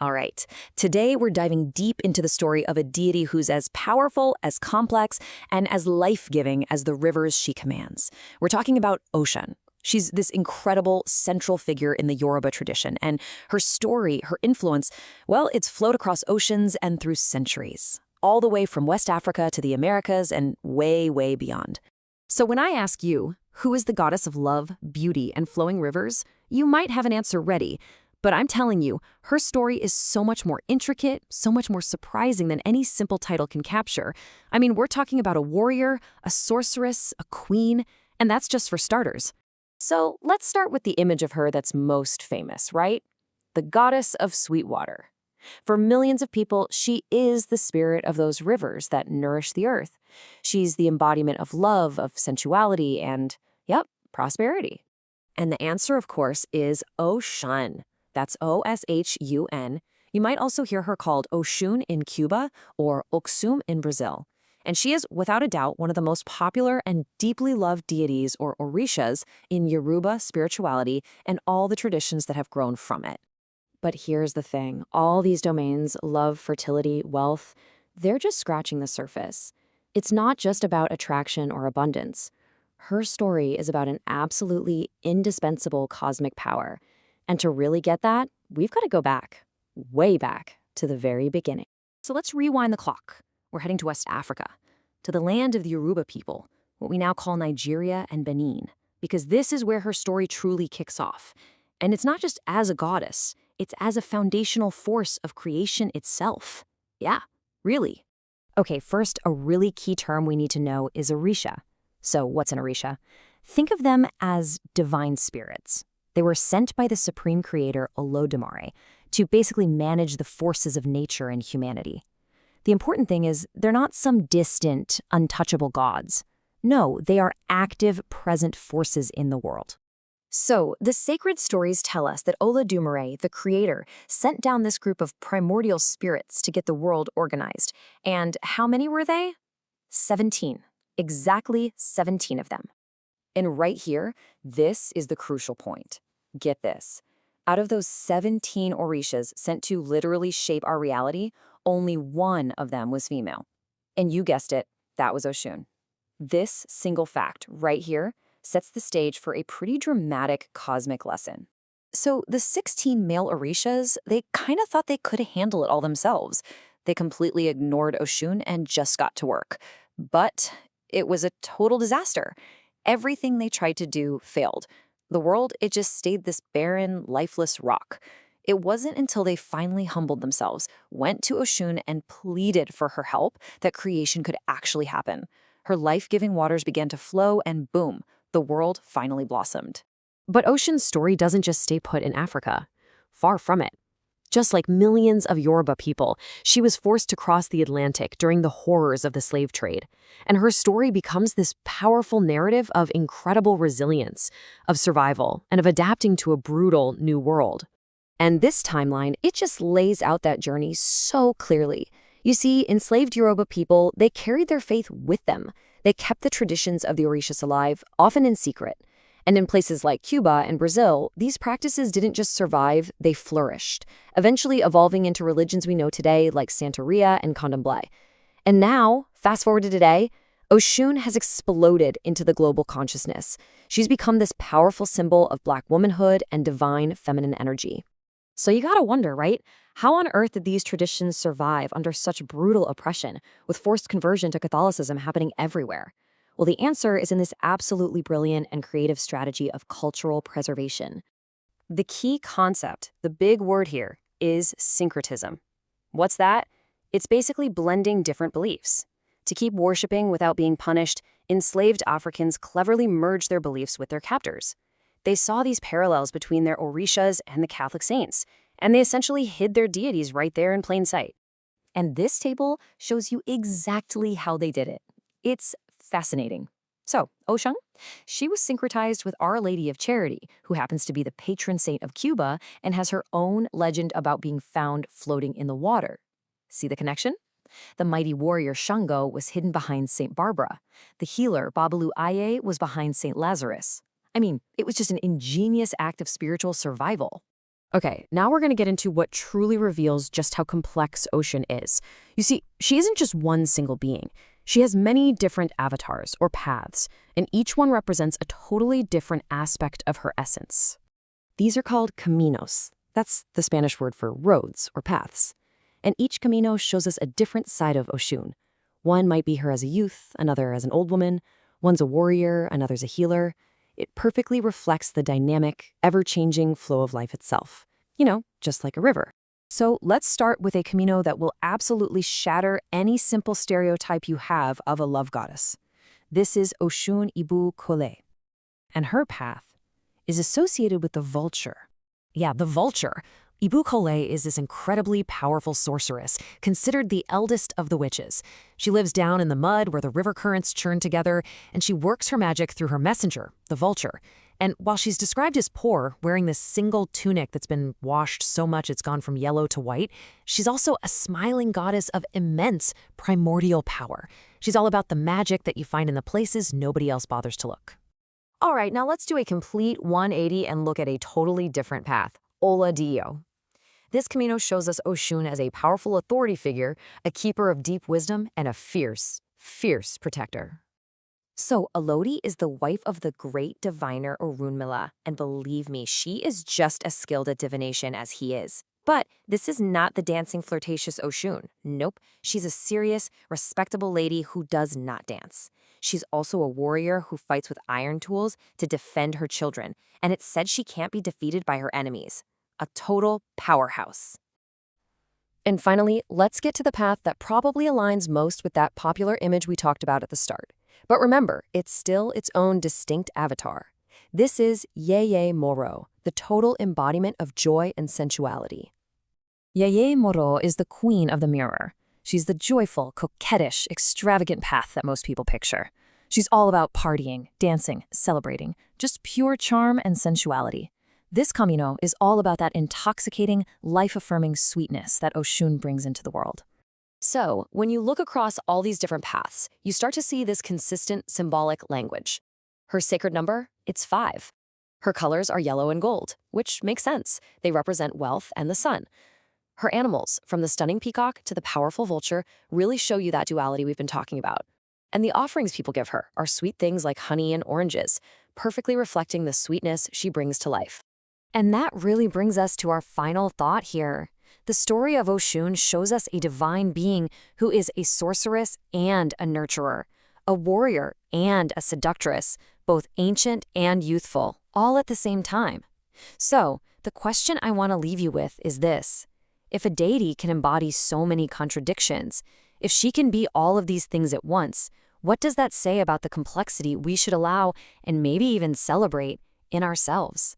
All right, today we're diving deep into the story of a deity who's as powerful, as complex, and as life-giving as the rivers she commands. We're talking about Oshun. She's this incredible central figure in the Yoruba tradition, and her story, her influence, well, it's flowed across oceans and through centuries, all the way from West Africa to the Americas and way, way beyond. So when I ask you, who is the goddess of love, beauty, and flowing rivers, you might have an answer ready. But I'm telling you, her story is so much more intricate, so much more surprising than any simple title can capture. I mean, we're talking about a warrior, a sorceress, a queen, and that's just for starters. So let's start with the image of her that's most famous, right? The goddess of sweet water. For millions of people, she is the spirit of those rivers that nourish the earth. She's the embodiment of love, of sensuality, and, yep, prosperity. And the answer, of course, is Oshun. That's Oshun. You might also hear her called Oshun in Cuba or Oksum in Brazil. And she is, without a doubt, one of the most popular and deeply loved deities or orishas in Yoruba spirituality and all the traditions that have grown from it. But here's the thing. All these domains, love, fertility, wealth, they're just scratching the surface. It's not just about attraction or abundance. Her story is about an absolutely indispensable cosmic power. And to really get that, we've got to go back, way back, to the very beginning. So let's rewind the clock. We're heading to West Africa, to the land of the Yoruba people, what we now call Nigeria and Benin, because this is where her story truly kicks off. And it's not just as a goddess, it's as a foundational force of creation itself. Yeah, really. Okay, first, a really key term we need to know is Orisha. So what's an Orisha? Think of them as divine spirits. They were sent by the supreme creator, Olodumare, to basically manage the forces of nature and humanity. The important thing is they're not some distant, untouchable gods. No, they are active, present forces in the world. So, the sacred stories tell us that Olodumare, the creator, sent down this group of primordial spirits to get the world organized. And how many were they? 17. Exactly 17 of them. And right here, this is the crucial point. Get this. Out of those 17 orishas sent to literally shape our reality, only one of them was female. And you guessed it, that was Oshun. This single fact right here sets the stage for a pretty dramatic cosmic lesson. So the 16 male orishas, they kind of thought they could handle it all themselves. They completely ignored Oshun and just got to work. But it was a total disaster. Everything they tried to do failed. The world, it just stayed this barren, lifeless rock. It wasn't until they finally humbled themselves, went to Oshun and pleaded for her help that creation could actually happen. Her life-giving waters began to flow and boom, the world finally blossomed. But Oshun's story doesn't just stay put in Africa. Far from it. Just like millions of Yoruba people, she was forced to cross the Atlantic during the horrors of the slave trade. And her story becomes this powerful narrative of incredible resilience, of survival, and of adapting to a brutal new world. And this timeline, it just lays out that journey so clearly. You see, enslaved Yoruba people, they carried their faith with them. They kept the traditions of the Orishas alive, often in secret. And in places like Cuba and Brazil, these practices didn't just survive, they flourished, eventually evolving into religions we know today like Santeria and Candomblé. And now, fast forward to today, Oshun has exploded into the global consciousness. She's become this powerful symbol of Black womanhood and divine feminine energy. So you gotta wonder, right? How on earth did these traditions survive under such brutal oppression, with forced conversion to Catholicism happening everywhere? Well, the answer is in this absolutely brilliant and creative strategy of cultural preservation. The key concept, the big word here, is syncretism. What's that? It's basically blending different beliefs. To keep worshiping without being punished, enslaved Africans cleverly merged their beliefs with their captors. They saw these parallels between their orishas and the Catholic saints, and they essentially hid their deities right there in plain sight. And this table shows you exactly how they did it. It's fascinating. So, Oshun, she was syncretized with Our Lady of Charity, who happens to be the patron saint of Cuba and has her own legend about being found floating in the water. See the connection? The mighty warrior Shango was hidden behind St. Barbara. The healer Babalu Aye was behind St. Lazarus. I mean, it was just an ingenious act of spiritual survival. Okay, now we're going to get into what truly reveals just how complex Oshun is. You see, she isn't just one single being. She has many different avatars, or paths, and each one represents a totally different aspect of her essence. These are called caminos. That's the Spanish word for roads or paths. And each camino shows us a different side of Oshun. One might be her as a youth, another as an old woman. One's a warrior, another's a healer. It perfectly reflects the dynamic, ever-changing flow of life itself. You know, just like a river. So let's start with a Camino that will absolutely shatter any simple stereotype you have of a love goddess. This is Oshun Ibu Kole. And her path is associated with the vulture. Yeah, the vulture. Ibu Kole is this incredibly powerful sorceress, considered the eldest of the witches. She lives down in the mud where the river currents churn together, and she works her magic through her messenger, the vulture. And while she's described as poor, wearing this single tunic that's been washed so much it's gone from yellow to white, she's also a smiling goddess of immense primordial power. She's all about the magic that you find in the places nobody else bothers to look. All right, now let's do a complete 180 and look at a totally different path. Ola Dio. This Camino shows us Oshun as a powerful authority figure, a keeper of deep wisdom, and a fierce, fierce protector. So, Elodie is the wife of the great diviner Orunmila, and believe me, she is just as skilled at divination as he is. But this is not the dancing, flirtatious Oshun. Nope, she's a serious, respectable lady who does not dance. She's also a warrior who fights with iron tools to defend her children, and it's said she can't be defeated by her enemies. A total powerhouse. And finally, let's get to the path that probably aligns most with that popular image we talked about at the start. But remember, it's still its own distinct avatar. This is Yeye Moro, the total embodiment of joy and sensuality. Yeye Moro is the queen of the mirror. She's the joyful, coquettish, extravagant path that most people picture. She's all about partying, dancing, celebrating, just pure charm and sensuality. This Camino is all about that intoxicating, life-affirming sweetness that Oshun brings into the world. So, when you look across all these different paths, you start to see this consistent symbolic language. Her sacred number? It's 5. Her colors are yellow and gold, which makes sense. They represent wealth and the sun. Her animals, from the stunning peacock to the powerful vulture, really show you that duality we've been talking about. And the offerings people give her are sweet things like honey and oranges, perfectly reflecting the sweetness she brings to life. And that really brings us to our final thought here. The story of Oshun shows us a divine being who is a sorceress and a nurturer, a warrior and a seductress, both ancient and youthful, all at the same time. So, the question I want to leave you with is this. If a deity can embody so many contradictions, if she can be all of these things at once, what does that say about the complexity we should allow and maybe even celebrate in ourselves?